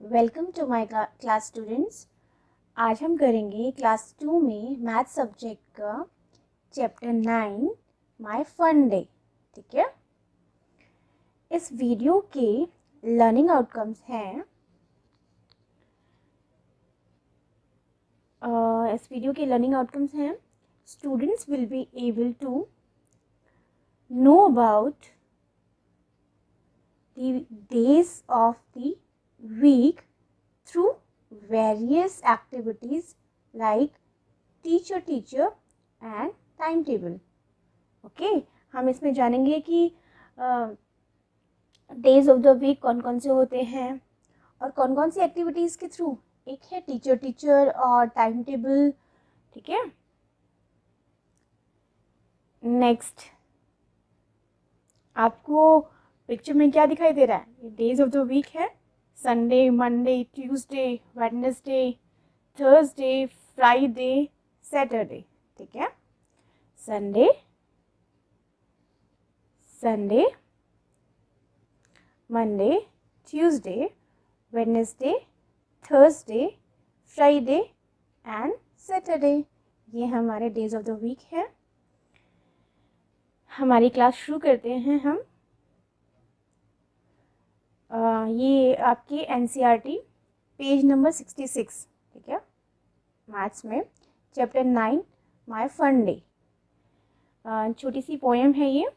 Welcome to my class students. आज हम करेंगे क्लास 2 में मैथ सब्जेक्ट का चैप्टर 9 माय फन डे। ठीक है, इस वीडियो के लर्निंग आउटकम्स हैं students will be able to know about the days of the week through various activities like teacher and timetable. Okay, हम इसमें जानेंगे कि डेज ऑफ द वीक कौन कौन से होते हैं और कौन कौन सी एक्टिविटीज़ के थ्रू। एक है टीचर और टाइम टेबल। ठीक है, नेक्स्ट आपको पिक्चर में क्या दिखाई दे रहा है? ये डेज ऑफ द वीक है। Sunday, Monday, Tuesday, Wednesday, Thursday, Friday, Saturday. ठीक है, Sunday, Monday, Tuesday, Wednesday, Thursday, Friday and Saturday. ये हमारे डेज ऑफ द वीक है। हमारी क्लास शुरू करते हैं हम। ये आपकी एनसीईआरटी पेज नंबर 66। ठीक है, मैथ्स में चैप्टर 9 माय फन डे। छोटी सी पोएम है ये।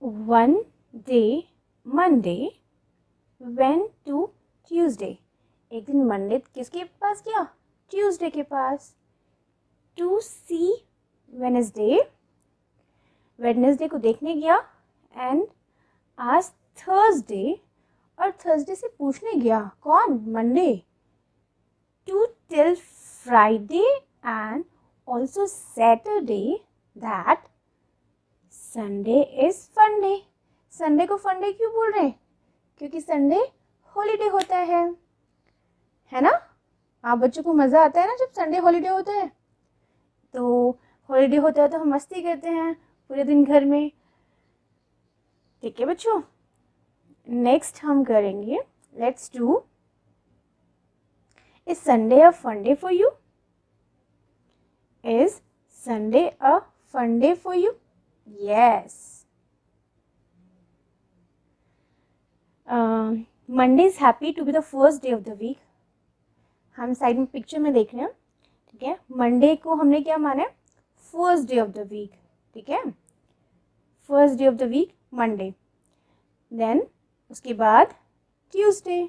One day Monday went to Tuesday. एक दिन मंडे किसके पास गया? ट्यूसडे के पास। टू सी वेडनेसडे, वेडनेसडे को देखने गया। एंड आज थर्सडे, और थर्सडे से पूछने गया। कौन? Monday. To tell Friday and also Saturday that Sunday is fun day. Sunday को फन डे क्यों बोल रहे हैं? क्योंकि संडे हॉलीडे होता है ना। आप बच्चों को मज़ा आता है ना जब संडे हॉलीडे होता है। तो हॉलीडे होता है तो हम मस्ती करते हैं पूरे दिन घर में। ठीक है बच्चों, नेक्स्ट हम करेंगे let's do is Sunday a fun day for you. Is Sunday a fun day for you? Yes. Monday is happy to be the first day of the week. हम साइड में पिक्चर में देख रहे हैं। ठीक है, मंडे को हमने क्या माना है? First day of the week. ठीक है, first day of the week Monday. Then उसके बाद ट्यूसडे,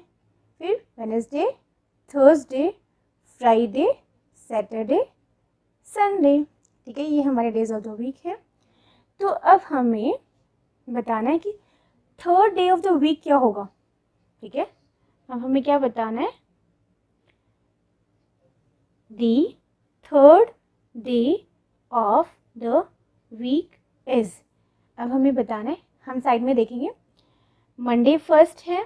फिर Wednesday, Thursday, Friday, Saturday, Sunday. ठीक है, ये हमारे डेज ऑफ द वीक है। तो अब हमें बताना है कि third day of the week क्या होगा। ठीक है, अब हमें क्या बताना है? The third day of the week is. अब हमें बताना है, हम साइड में देखेंगे। मंडे फर्स्ट है,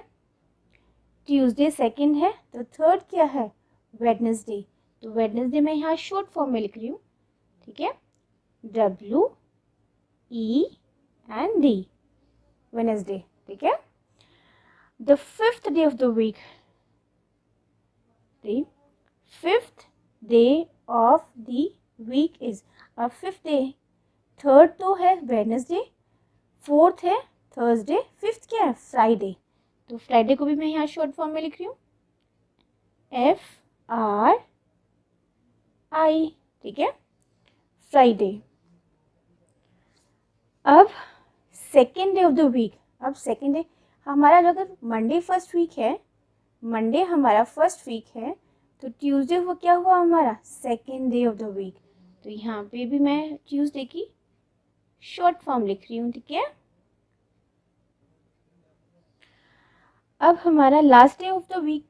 ट्यूसडे सेकंड है, तो थर्ड क्या है? वेडनेसडे। तो वेडनेसडे मैं यहाँ शॉर्ट फॉर्म में लिख रही हूँ। ठीक है, WEND, वेडनेसडे। ठीक है, the fifth day of the week, the fifth day of the week is. अब फिफ्थ डे, थर्ड तो है वेडनेसडे, फोर्थ है थर्सडे, फिफ्थ क्या है? फ्राइडे। तो फ्राइडे को भी मैं यहाँ शॉर्ट फॉर्म में लिख रही हूँ, FRI। ठीक है, फ्राइडे। अब second day of the week. अब सेकेंड डे हमारा, अगर मंडे फर्स्ट वीक है, मंडे हमारा फर्स्ट वीक है, तो ट्यूसडे वो क्या हुआ? हमारा second day of the week. तो यहाँ पे भी मैं ट्यूसडे की शॉर्ट फॉर्म लिख रही हूँ। ठीक है, अब हमारा last day of the week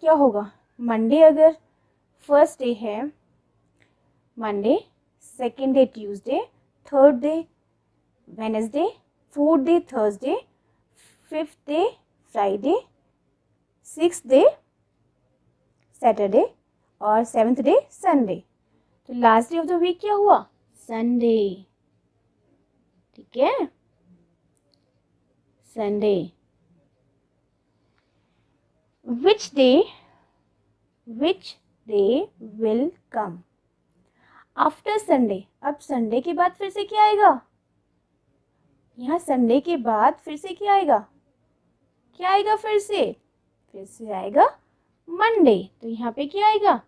क्या होगा? मंडे अगर फर्स्ट डे है Monday, second day Tuesday, third day Wednesday, fourth day Thursday, fifth day Friday, sixth day Saturday और सेवन्थ डे संडे। तो last day of the week क्या हुआ? Sunday. ठीक है, Sunday. Which day will come after Sunday. अब Sunday के बाद फिर से क्या आएगा? यहाँ संडे के बाद फिर से क्या आएगा? क्या आएगा फिर से आएगा मंडे। तो यहाँ पे क्या आएगा?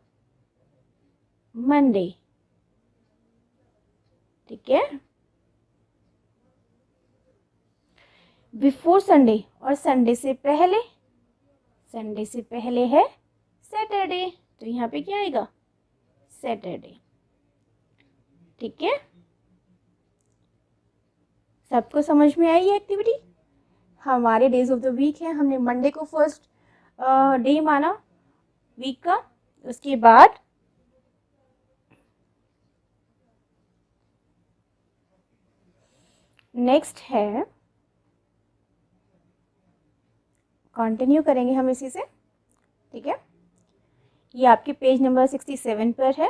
मंडे। ठीक है। बिफोर संडे, और संडे से पहले है सैटरडे। तो यहाँ पे क्या आएगा? सैटरडे। ठीक है, सबको समझ में आई ये एक्टिविटी? हमारे डेज ऑफ द वीक है, हमने मंडे को फर्स्ट डे माना वीक का। उसके बाद नेक्स्ट है, कंटिन्यू करेंगे हम इसी से। ठीक है, ये आपके पेज नंबर 67 पर है।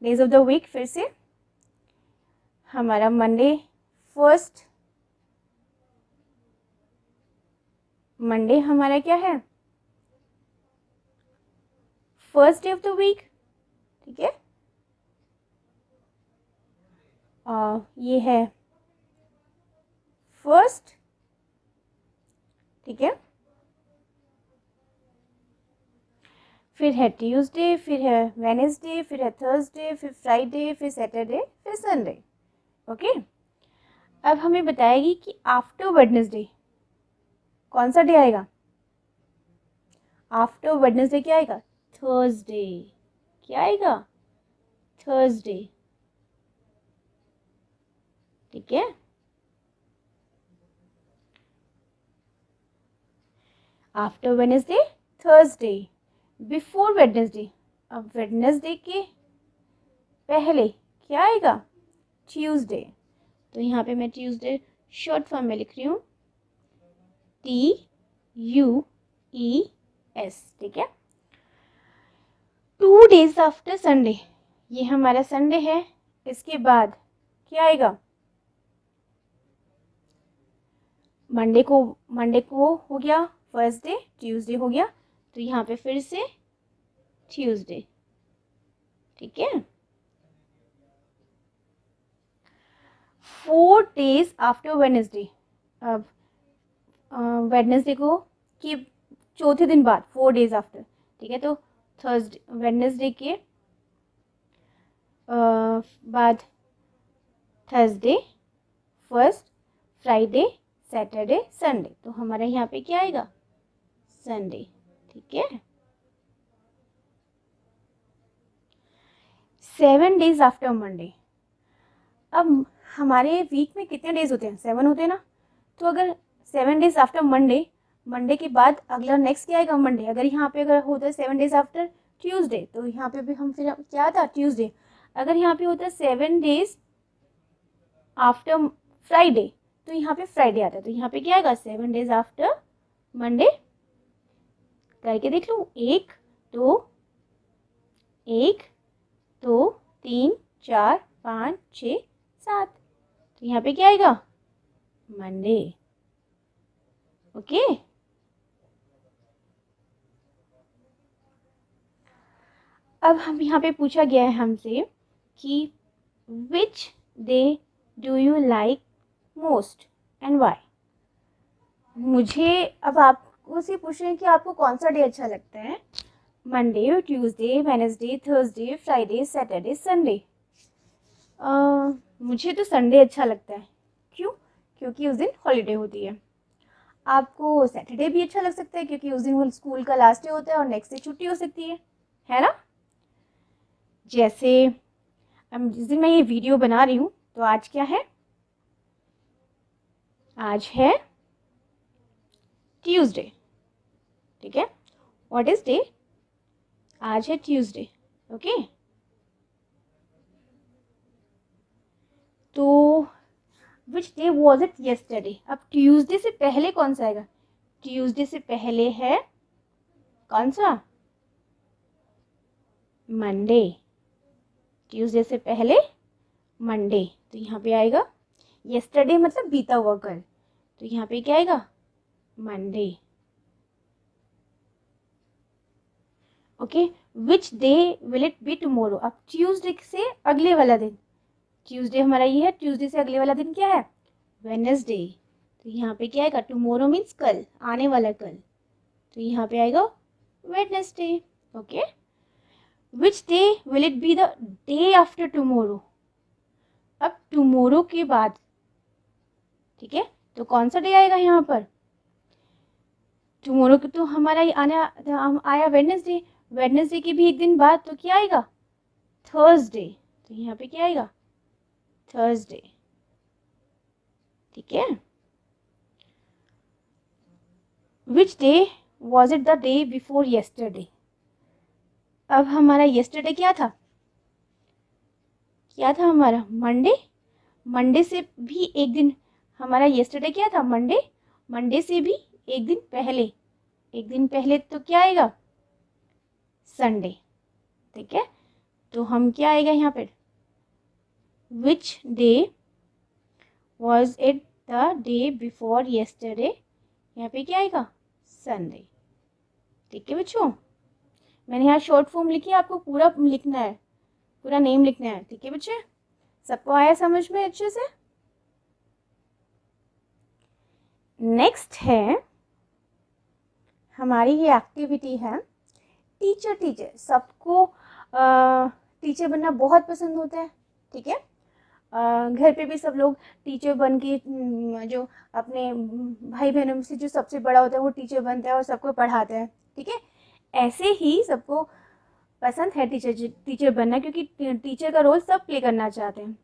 डेज ऑफ द वीक फिर से हमारा मंडे मंडे हमारा क्या है? First day of the week. ठीक है, ये है फर्स्ट। ठीक है, फिर है ट्यूसडे, फिर है वेडनेसडे, फिर है थर्सडे, फिर फ्राइडे, फिर सैटरडे, फिर संडे। ओके, अब हमें बताएगी कि आफ्टर वेडनेसडे कौन सा डे आएगा? आफ्टर वेडनेसडे क्या आएगा? थर्सडे। क्या आएगा? थर्सडे। ठीक है, after Wednesday Thursday, before Wednesday. अब वेडनेसडे के पहले क्या आएगा? ट्यूसडे। तो यहाँ पे मैं ट्यूसडे शॉर्ट फॉर्म में लिख रही हूँ, TUES। ठीक है, 2 days आफ्टर संडे, ये हमारा संडे है। इसके बाद क्या आएगा? मंडे को हो गया फर्स्ट डे, ट्यूसडे हो गया, तो यहाँ पे फिर से ट्यूसडे। ठीक है, 4 days आफ्टर वेडनेसडे। अब वेडनेसडे को कि चौथे दिन बाद, 4 days आफ्टर। ठीक है, तो थर्सडे वेडनेसडे के बाद Thursday, first, Friday, Saturday, Sunday. तो हमारा यहाँ पे क्या आएगा? संडे। ठीक है, 7 days आफ्टर मंडे। अब हमारे वीक में कितने डेज होते हैं? 7 होते हैं ना। तो अगर 7 days आफ्टर मंडे के बाद अगला नेक्स्ट क्या आएगा? मंडे। अगर यहाँ पे अगर होता है 7 days आफ्टर ट्यूसडे, तो यहाँ पे भी हम फिर क्या था? ट्यूसडे। अगर यहाँ पे होता है 7 days आफ्टर फ्राइडे, तो यहाँ पे फ्राइडे आता है। तो यहाँ पे क्या आएगा? 7 days आफ्टर मंडे। करके देख लो, 1 2 3 4 5 6 7। तो यहाँ पे क्या आएगा? मंडे। ओके, अब हम यहाँ पे पूछा गया है हमसे कि which day do you like most and why. मुझे अब आपको से पूछ रहे हैं कि आपको कौन सा डे अच्छा लगता है? Monday, Tuesday, Wednesday, Thursday, Friday, Saturday, Sunday. मुझे तो संडे अच्छा लगता है। क्यों? क्योंकि उस दिन हॉलीडे होती है। आपको सैटरडे भी अच्छा लग सकता है क्योंकि उस दिन स्कूल का लास्ट डे होता है और नेक्स्ट डे छुट्टी हो सकती है ना? जैसे अब जिस दिन मैं ये वीडियो बना रही हूँ, तो आज क्या है? आज है ट्यूसडे। ठीक है, व्हाट इज डे? आज है ट्यूसडे। ओके, तो which day was it yesterday. अब ट्यूसडे से पहले कौन सा आएगा? ट्यूसडे से पहले है कौन सा? मंडे। ट्यूसडे से पहले मंडे। तो यहाँ पे आएगा येस्टरडे मतलब बीता हुआ कल। तो यहाँ पे क्या आएगा? Monday. Okay, which day will it be tomorrow. अब ट्यूसडे से अगले वाला दिन, ट्यूसडे हमारा ये है, ट्यूसडे से अगले वाला दिन क्या है, वेडनेसडे। तो यहाँ पे क्या आएगा, टुमारो मीन्स कल, आने वाला कल, तो यहाँ पे आएगा Wednesday. Okay, which day will it be the day after tomorrow. अब टुमारो के बाद, ठीक है, तो कौन सा डे आएगा यहाँ पर, टुमारो तो हमारा आया वेडनेसडे, वेडनेसडे के भी एक दिन बाद तो क्या आएगा, थर्सडे। तो यहाँ पे क्या आएगा, थर्सडे। ठीक है, which day was it the day before yesterday. अब हमारा येस्टरडे क्या था, क्या था हमारा मंडे, मंडे से भी एक दिन, हमारा येस्टरडे क्या था, मंडे, मंडे से भी एक दिन पहले, एक दिन पहले तो क्या आएगा, संडे। ठीक है, तो हम क्या आएगा यहाँ पर, which day was it the day before yesterday, यहाँ पे क्या आएगा, संडे। ठीक है बच्चों, मैंने यहाँ शॉर्ट फॉर्म लिखी है, आपको पूरा लिखना है, पूरा नेम लिखना है। ठीक है बच्चे, सबको आया समझ में अच्छे से। नेक्स्ट है हमारी ये एक्टिविटी है टीचर टीचर। सबको टीचर बनना बहुत पसंद होता है। ठीक है, घर पे भी सब लोग टीचर बन के जो अपने भाई बहनों में से जो सबसे बड़ा होता है वो टीचर बनता है और सबको पढ़ाता है। ठीक है, ऐसे ही सबको पसंद है टीचर बनना, क्योंकि टीचर का रोल सब प्ले करना चाहते हैं।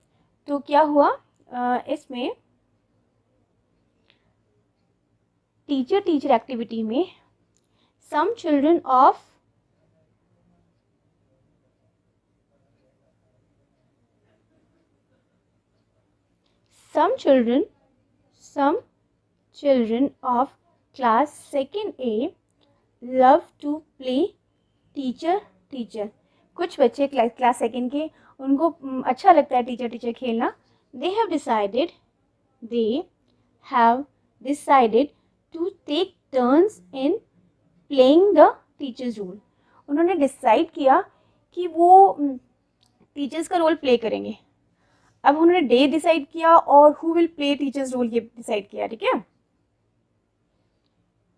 तो क्या हुआ, इसमें टीचर एक्टिविटी में some children of class 2nd A love to play teacher teacher. कुछ बच्चे क्लास 2nd के, उनको अच्छा लगता है टीचर टीचर खेलना। they have decided to take turns in playing the teacher's role। उन्होंने डिसाइड किया कि वो टीचर्स का रोल प्ले करेंगे। अब उन्होंने डे डिसाइड किया और who will play teacher's role ये डिसाइड किया। ठीक है,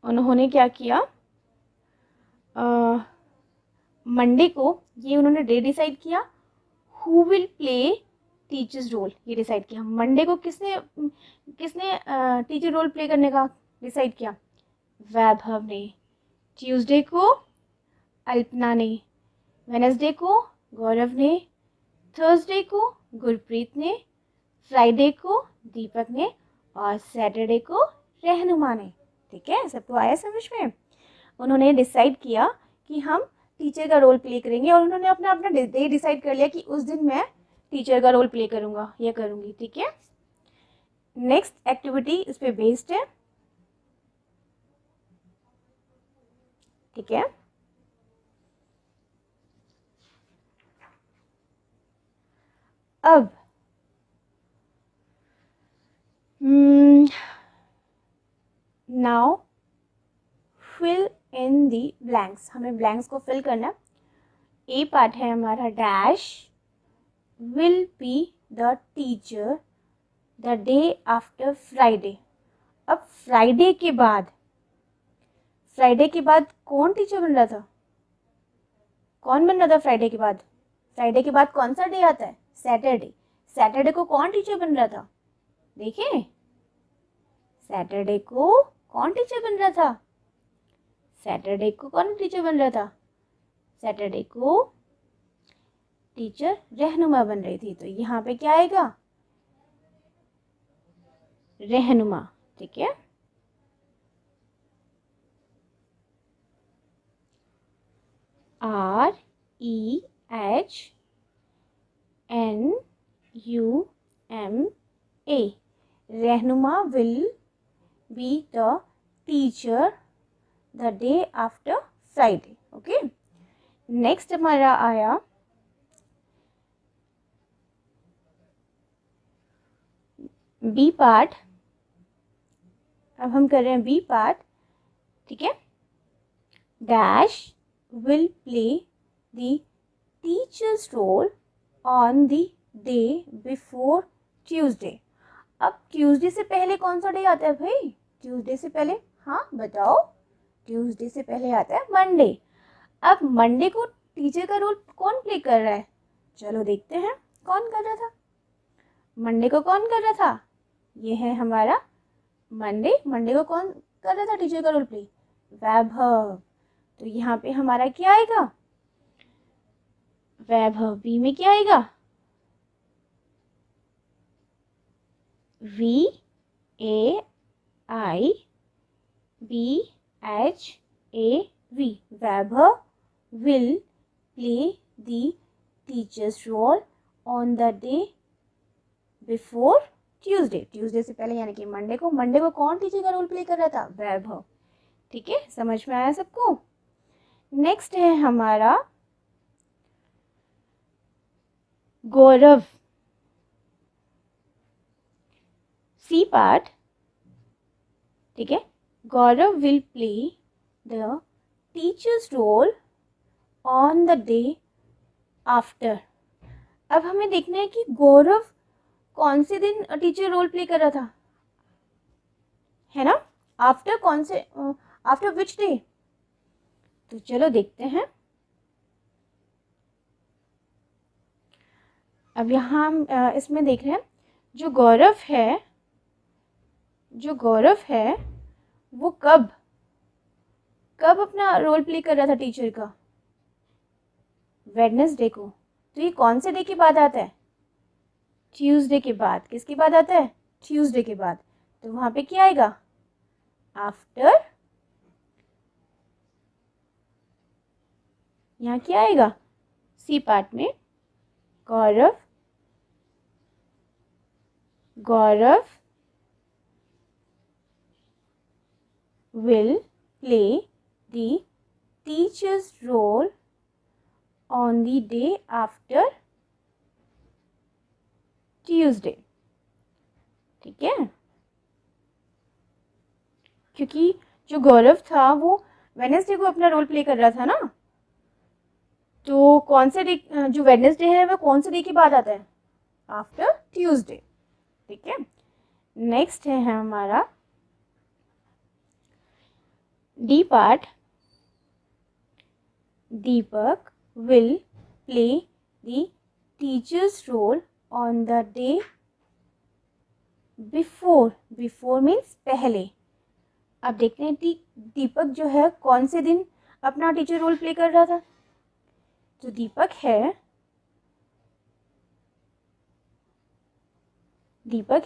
उन्होंने क्या किया, मंडे को ये उन्होंने डे डिसाइड किया, who will play teacher's role ये डिसाइड किया। मंडे को किसने टीचर रोल प्ले करने का डिसाइड किया, वैभव ने। ट्यूसडे को अल्पना ने, वेडनेसडे को गौरव ने, थर्सडे को गुरप्रीत ने, फ्राइडे को दीपक ने और सैटरडे को रहनुमा ने। ठीक है, सबको आया समझ में। उन्होंने डिसाइड किया कि हम टीचर का रोल प्ले करेंगे और उन्होंने अपना अपना डे डिसाइड कर लिया कि उस दिन मैं टीचर का रोल प्ले करूँगा या करूँगी। ठीक है, नेक्स्ट एक्टिविटी इस पे बेस्ड है। ठीक है, अब now fill in the blanks. हमें ब्लैंक्स को फिल करना। ए पार्ट है हमारा, dash will be the teacher the day after Friday. अब फ्राइडे के बाद कौन टीचर बन रहा था, कौन बन रहा था फ्राइडे के बाद, फ्राइडे के बाद कौन सा डे आता है, सैटरडे। सैटरडे को कौन टीचर बन रहा था, देखिए सैटरडे को कौन टीचर बन रहा था, सैटरडे को कौन टीचर बन रहा था, सैटरडे को टीचर रहनुमा बन रही थी। तो यहाँ पे क्या आएगा, रहनुमा। ठीक है, REHNUMA, रहनुमा will be the teacher the day after Friday. Okay, next हमारा आया बी पार्ट। अब हम कर रहे हैं बी पार्ट। ठीक है, dash will play the teacher's role on the day before Tuesday. अब ट्यूसडे से पहले कौन सा डे आता है भाई? ट्यूसडे से पहले, हाँ बताओ, ट्यूसडे से पहले आता है मंडे। अब मंडे को टीचर का रोल कौन प्ले कर रहा है? चलो देखते हैं कौन कर रहा था। मंडे को कौन कर रहा था? ये है हमारा मंडे। मंडे को कौन कर रहा था टीचर का रोल प्ले? वैभव। तो यहाँ पे हमारा क्या आएगा? वैभव। बी में क्या आएगा? VAIBHAV। Vaibhav will play the teacher's role on the day before Tuesday. Tuesday से पहले यानी कि मंडे को कौन टीचर का रोल प्ले कर रहा था? वैभव। ठीक है, समझ में आया सबको? नेक्स्ट है हमारा गौरव। सी पार्ट। ठीक है, Gaurav will play the teacher's role on the day after. अब हमें देखना है कि गौरव कौन से दिन टीचर रोल प्ले कर रहा था, है ना? आफ्टर कौन से, आफ्टर विच डे? तो चलो देखते हैं। अब यहाँ हम इसमें देख रहे हैं जो गौरव है वो कब अपना रोल प्ले कर रहा था टीचर का? वेडनेसडे को। तो ये कौन से डे के बाद आता है? ट्यूसडे के बाद। किसके बाद आता है? ट्यूसडे के बाद। तो वहां पे क्या आएगा? आफ्टर। यहाँ क्या आएगा? सी पार्ट में गौरव will play the teacher's role on the day after Tuesday. ठीक है, क्योंकि जो गौरव था वो वेडनेसडे को अपना रोल प्ले कर रहा था ना, तो कौन से डे, जो वेडनेसडे है वो कौन से डे के बाद आता है? After Tuesday. ठीक है, नेक्स्ट है हमारा D part. Deepak will play the teacher's role on the day before. Before means पहले। अब देखते हैं दीपक जो है कौन से दिन अपना टीचर रोल प्ले कर रहा था। तो दीपक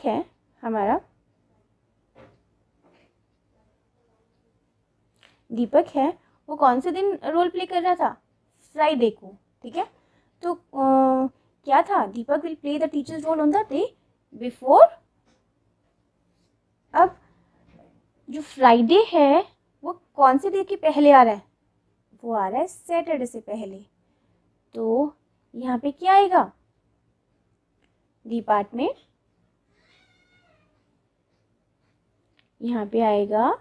है हमारा, दीपक है वो कौन से दिन रोल प्ले कर रहा था? फ्राइडे को। ठीक है, तो क्या था? Deepak will play the teacher's role on the day before. अब जो फ्राइडे है वो कौन से डे के पहले आ रहा है? वो आ रहा है सैटरडे से पहले। तो यहाँ पे क्या आएगा? डी पार्ट में यहाँ पे आएगा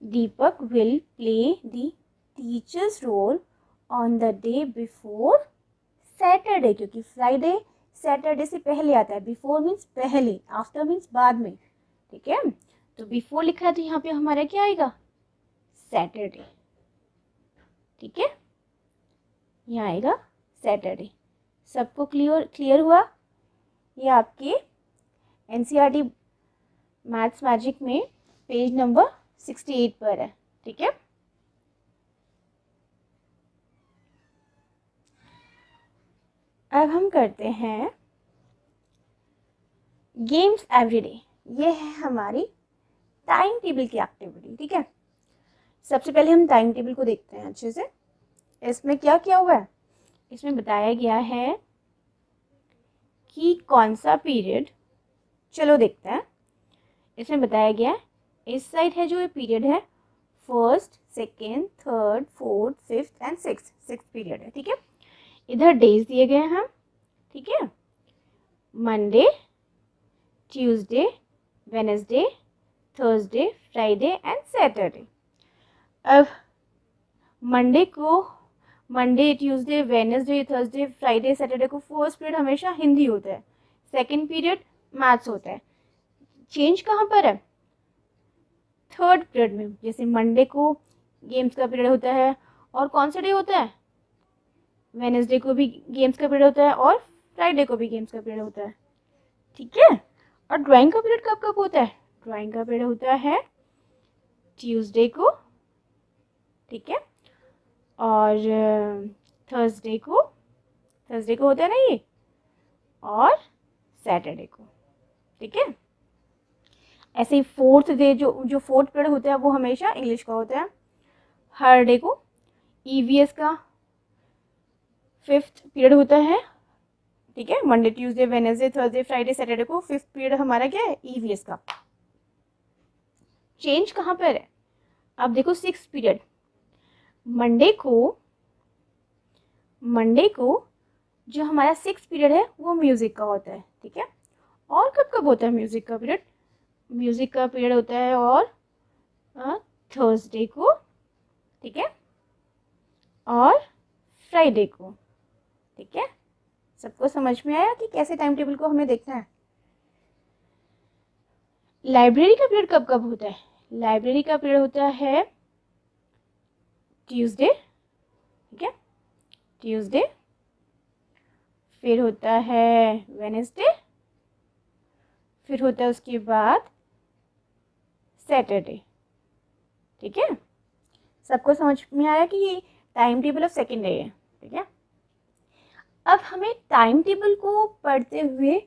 Deepak will play the teacher's role on the day before Saturday, क्योंकि फ्राइडे सैटरडे से पहले आता है। बिफोर मीन्स पहले, आफ्टर मीन्स बाद में। ठीक है, तो बिफोर लिखा है तो यहाँ पे हमारा क्या आएगा? सैटरडे। ठीक है, यहाँ आएगा सैटरडे। सबको क्लियर हुआ? ये आपके एनसीईआरटी मैथ्स मैजिक में पेज नंबर 68 पर है। ठीक है, अब हम करते हैं गेम्स एवरीडे। ये है हमारी टाइम टेबल की एक्टिविटी। ठीक है, सबसे पहले हम टाइम टेबल को देखते हैं अच्छे से। इसमें क्या क्या हुआ है? इसमें बताया गया है कि कौन सा पीरियड, चलो देखते हैं। इसमें बताया गया है इस साइड है जो ये पीरियड है, first, second, third, fourth, fifth and sixth period है। ठीक है, इधर डेज दिए गए हैं हम। ठीक है, Monday, Tuesday, Wednesday, Thursday, Friday and Saturday. अब Monday Tuesday Wednesday Thursday Friday Saturday को फर्स्ट पीरियड हमेशा हिंदी होता है, सेकंड पीरियड मैथ्स होता है। चेंज कहाँ पर है? थर्ड पीरियड में। जैसे मंडे को गेम्स का पीरियड होता है और कौन सा डे होता है? वेडनेसडे को भी गेम्स का पीरियड होता है और फ्राइडे को भी गेम्स का पीरियड होता है, ठीक है। और ड्राइंग का पीरियड कब कब होता है? ड्राइंग का पीरियड होता है ट्यूसडे को, ठीक है, और थर्सडे को होता है ना ये, और सैटरडे को, ठीक है। ऐसे ही फोर्थ डे जो फोर्थ पीरियड होता है वो हमेशा इंग्लिश का होता है। हर डे को ईवीएस का फिफ्थ पीरियड होता है, ठीक है। Monday Tuesday Wednesday Thursday Friday Saturday को फिफ्थ पीरियड हमारा क्या है? ईवीएस का। चेंज कहाँ पर है? अब देखो सिक्स पीरियड, मंडे को जो हमारा सिक्स पीरियड है वो म्यूजिक का होता है, ठीक है। और कब कब होता है म्यूजिक का पीरियड? म्यूजिक का पीरियड होता है और थर्सडे को, ठीक है, और फ्राइडे को, ठीक है। सबको समझ में आया कि कैसे टाइम टेबल को हमें देखना है? लाइब्रेरी का पीरियड कब कब होता है? लाइब्रेरी का पीरियड होता है ट्यूसडे, ठीक है, ट्यूसडे, फिर होता है वेडनेसडे, फिर होता है उसके बाद सैटरडे, ठीक है। सबको समझ में आया कि ये time table of second day है, ठीक है। अब हमें टाइम टेबल को पढ़ते हुए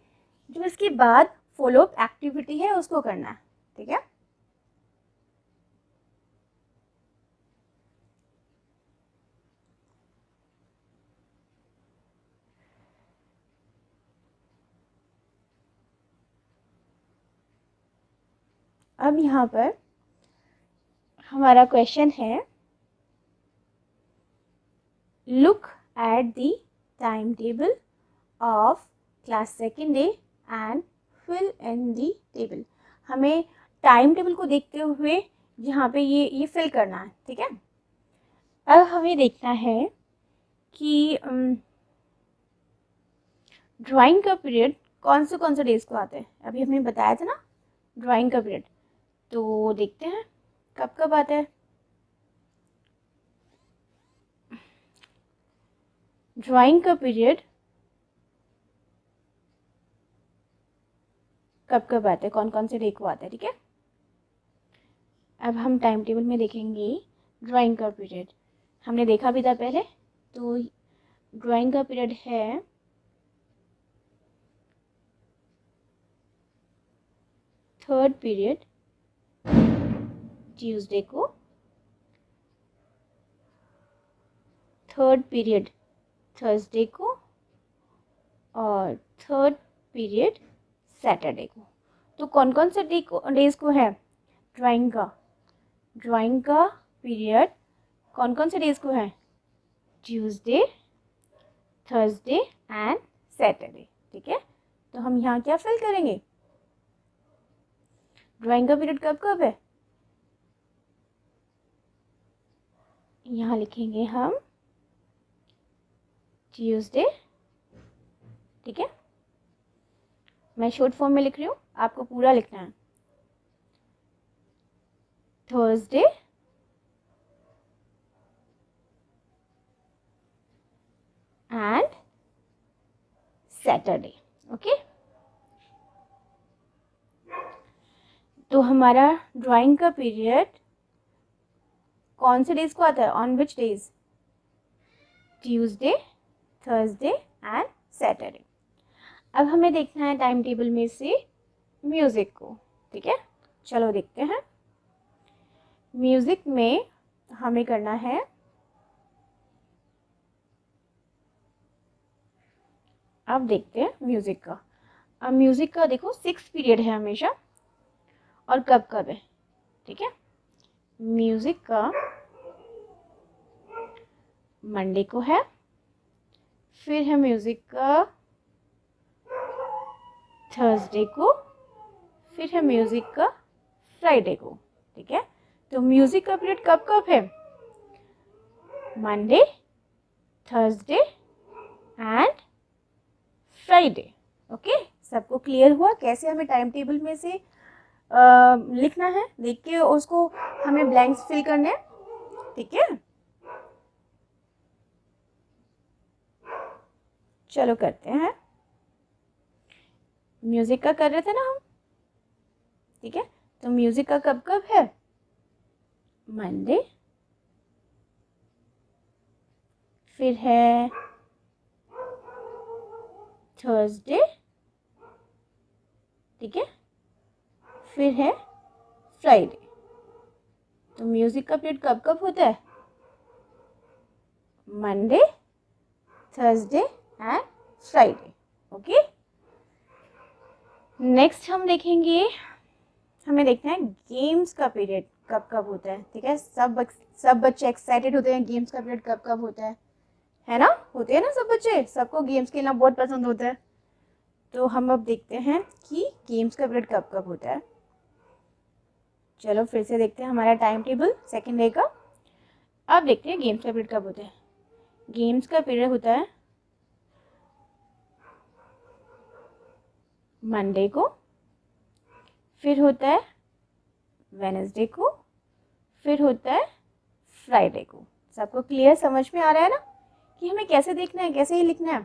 जो इसके बाद फॉलो अप एक्टिविटी है उसको करना है, ठीक है। अब यहाँ पर हमारा क्वेश्चन है, look at the time table of class second day and fill in the table. हमें टाइम टेबल को देखते हुए यहाँ पे ये फिल करना है, ठीक है। अब हमें देखना है कि ड्राइंग का पीरियड कौन से डेज को आता है। अभी हमने बताया था ना ड्राइंग का पीरियड, तो देखते हैं कब कब आता है। ड्राइंग का पीरियड कब कब आता है, कौन से डे को आता है, ठीक है। अब हम टाइम टेबल में देखेंगे ड्राइंग का पीरियड, हमने देखा भी था पहले। तो ड्राइंग का पीरियड है थर्ड पीरियड ट्यूसडे को, थर्ड पीरियड थर्सडे को, और थर्ड पीरियड सैटरडे को। तो कौन से डेज को है ड्राइंग का पीरियड कौन से डेज को है? ट्यूसडे, थर्सडे एंड सैटरडे, ठीक है। तो हम यहाँ क्या फिल करेंगे? ड्राइंग का पीरियड कब कब है? यहाँ लिखेंगे हम ट्यूसडे, ठीक है। मैं शॉर्ट फॉर्म में लिख रही हूँ, आपको पूरा लिखना है। Thursday and Saturday, okay. तो हमारा ड्राइंग का पीरियड कौन से डेज को आता है? On which days? Tuesday, Thursday and Saturday. अब हमें देखना है टाइम टेबल में से म्यूजिक को, ठीक है। चलो देखते हैं। म्यूजिक में हमें करना है, अब देखते हैं म्यूजिक का। अब म्यूजिक का देखो सिक्स पीरियड है हमेशा, और कब कब है, ठीक है। म्यूजिक का मंडे को है, फिर है म्यूजिक का थर्सडे को, फिर है म्यूजिक का फ्राइडे को, ठीक है। तो म्यूजिक का पीरियड कब कब है? Monday, Thursday and Friday. Okay, सबको क्लियर हुआ कैसे हमें टाइम टेबल में से लिखना है? देख के उसको हमें ब्लैंक्स फिल करने हैं, ठीक है। चलो करते हैं। म्यूजिक का कर रहे थे ना हम, ठीक है। तो म्यूजिक का कब कब है? मंडे, फिर है थर्सडे, ठीक है, फिर है फ्राइडे। तो म्यूजिक का पीरियड कब कब होता है? Monday, Thursday and Friday. Okay, next हम देखेंगे, हमें देखना है गेम्स का पीरियड कब कब होता है, ठीक है। सब बच्चे एक्साइटेड होते हैं गेम्स का पीरियड कब कब होता है ना? होते हैं ना सब बच्चे, सबको गेम्स खेलना बहुत पसंद होता है। तो हम अब देखते हैं कि गेम्स का पीरियड कब कब होता है। चलो फिर से देखते हैं हमारा टाइम टेबल सेकेंड डे का। अब देखते हैं गेम्स का पीरियड कब होता है। गेम्स का पीरियड होता है मंडे को, फिर होता है वेडनेसडे को, फिर होता है फ्राइडे को। सबको क्लियर समझ में आ रहा है ना कि हमें कैसे देखना है, कैसे ही लिखना है?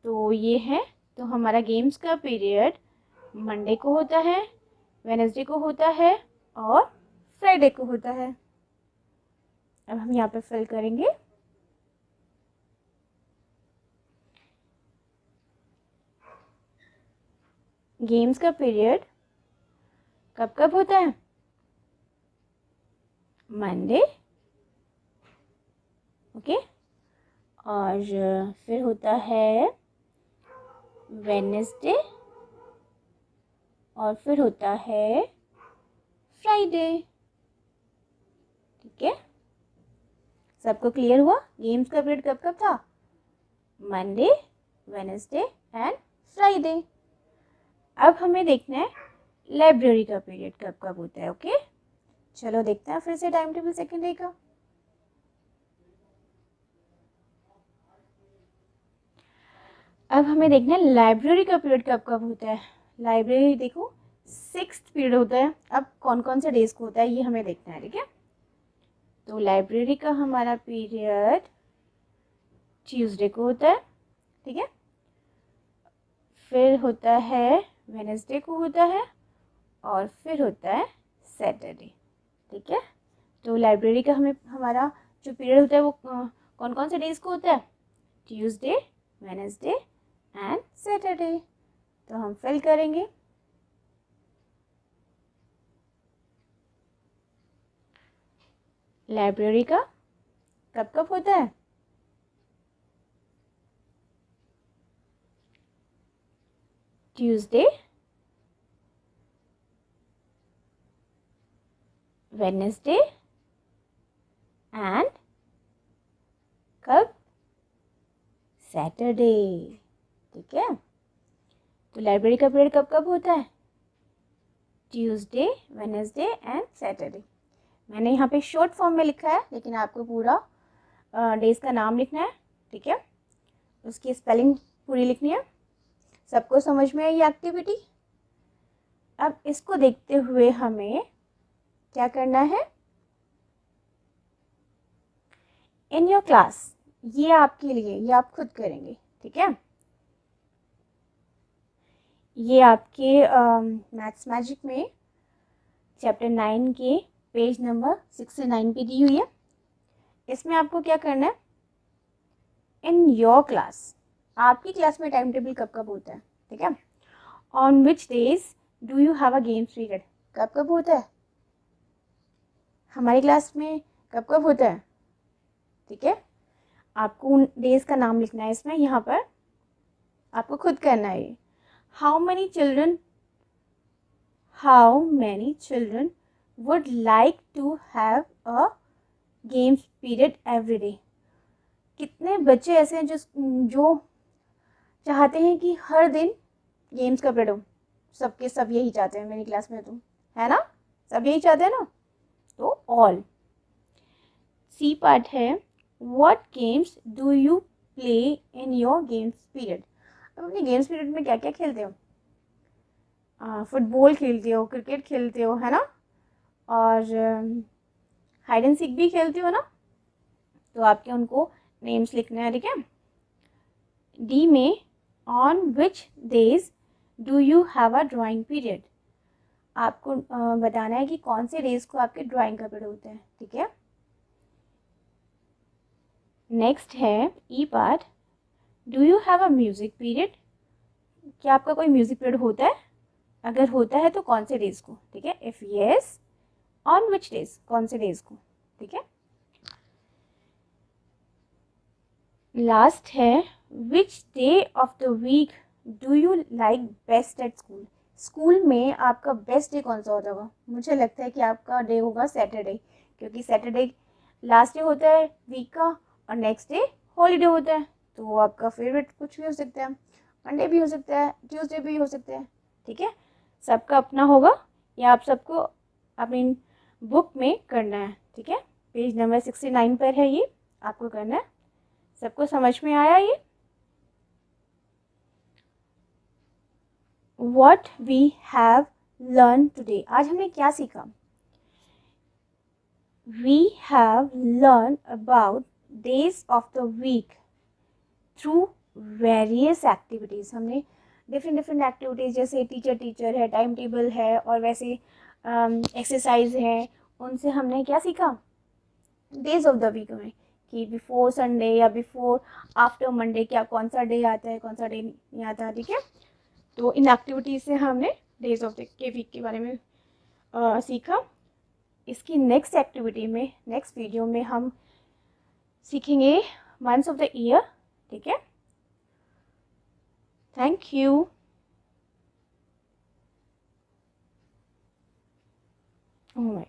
तो ये है, तो हमारा गेम्स का पीरियड मंडे को होता है, वेडनेसडे को होता है और फ्राइडे को होता है। अब हम यहाँ पे फिल करेंगे। गेम्स का पीरियड कब कब होता है? मंडे, ओके, और फिर होता है वेडनेसडे और फिर होता है फ्राइडे, ठीक है। सबको क्लियर हुआ गेम्स का पीरियड कब कब था? Monday, Wednesday and Friday. अब हमें देखना है लाइब्रेरी का पीरियड कब कब होता है। ओके, चलो देखते हैं फिर से टाइम टेबल सेकेंड डे का। अब हमें देखना है लाइब्रेरी का पीरियड कब कब होता है। लाइब्रेरी देखो 6th पीरियड होता है। अब कौन कौन से डेज को होता है ये हमें देखना है, ठीक है। तो लाइब्रेरी का हमारा पीरियड ट्यूसडे को होता है, ठीक है, फिर होता है वेडनेसडे को होता है और फिर होता है सैटरडे, ठीक है। तो लाइब्रेरी का हमारा जो पीरियड होता है वो कौन कौन से डेज को होता है? Tuesday, Wednesday and Saturday. तो हम फिल करेंगे। लाइब्रेरी का कब कब होता है? ट्यूसडे, वेडनेसडे एंड कब? सैटरडे, ठीक है। तो लाइब्रेरी का पीरियड कब कब होता है? Tuesday, Wednesday and Saturday. मैंने यहाँ पे शॉर्ट फॉर्म में लिखा है, लेकिन आपको पूरा डेज का नाम लिखना है, ठीक है। उसकी स्पेलिंग पूरी लिखनी है। सबको समझ में आई ये एक्टिविटी? अब इसको देखते हुए हमें क्या करना है? इन योर क्लास, ये आपके लिए, ये आप खुद करेंगे, ठीक है। ये आपके मैथ्स मैजिक में चैप्टर 9 के पेज नंबर 69 पे दी हुई है। इसमें आपको क्या करना है? इन योर क्लास, आपकी क्लास में टाइम टेबल कब कब होता है, ठीक है। On which days do you have a games period, कब कब होता है हमारी क्लास में, कब कब होता है, ठीक है। आपको उन डेज का नाम लिखना है इसमें, यहाँ पर आपको खुद करना है ये। How many children would like to have a games period every day. कितने बच्चे ऐसे हैं जो चाहते हैं कि हर दिन गेम्स का पीरियड हो? सबके सब यही चाहते हैं मेरी क्लास में, तो है ना, सब यही चाहते हैं ना। तो ऑल। सी पार्ट है what games do you play in your games period. अब अपने गेम्स पीरियड में क्या क्या खेलते हो? फुटबॉल खेलते हो, क्रिकेट खेलते हो, है ना, और हाइड एंड सीक भी खेलते हो ना। तो आपके उनको नेम्स लिखने हैं, ठीक है। डी में on which days do you have a drawing period. आपको बताना है कि कौन से डेज को आपके ड्राइंग का पीरियड होता है, ठीक है। नेक्स्ट है E part, do you have a music period. क्या आपका कोई म्यूजिक पीरियड होता है? अगर होता है तो कौन से डेज को, ठीक है। If yes, on which days, कौन से डेज को, ठीक है। लास्ट है which day of the week do you like best at school. School में आपका बेस्ट डे कौन सा होता होगा? मुझे लगता है कि आपका डे होगा सैटरडे, क्योंकि सैटरडे लास्ट डे होता है वीक का और नेक्स्ट डे हॉलीडे होता है। तो आपका फेवरेट कुछ भी हो सकता है, मंडे भी हो सकता है, ट्यूसडे भी हो सकता है, ठीक है। सबका अपना होगा, या आप सबको अपनी बुक में करना है, ठीक है। पेज नंबर 69 पर है ये, आपको करना है। सबको समझ में आया ये? What we have learned today, आज हमने क्या सीखा? We have learned about days of the week through various activities। हमने डिफरेंट डिफरेंट एक्टिविटीज़, जैसे टीचर है, टाइम टेबल है, और वैसे एक्सरसाइज है, उनसे हमने क्या सीखा? डेज ऑफ द वीक में, कि बिफोर संडे या बिफोर आफ्टर मंडे क्या कौन सा डे आता है, कौन सा डे नहीं आता, ठीक है। तो इन एक्टिविटीज़ से हमने डेज ऑफ द के वीक के बारे में सीखा। इसकी नेक्स्ट एक्टिविटी में, नेक्स्ट वीडियो में हम सीखेंगे मंथ्स ऑफ द ईयर, ठीक है। Thank you. Oh my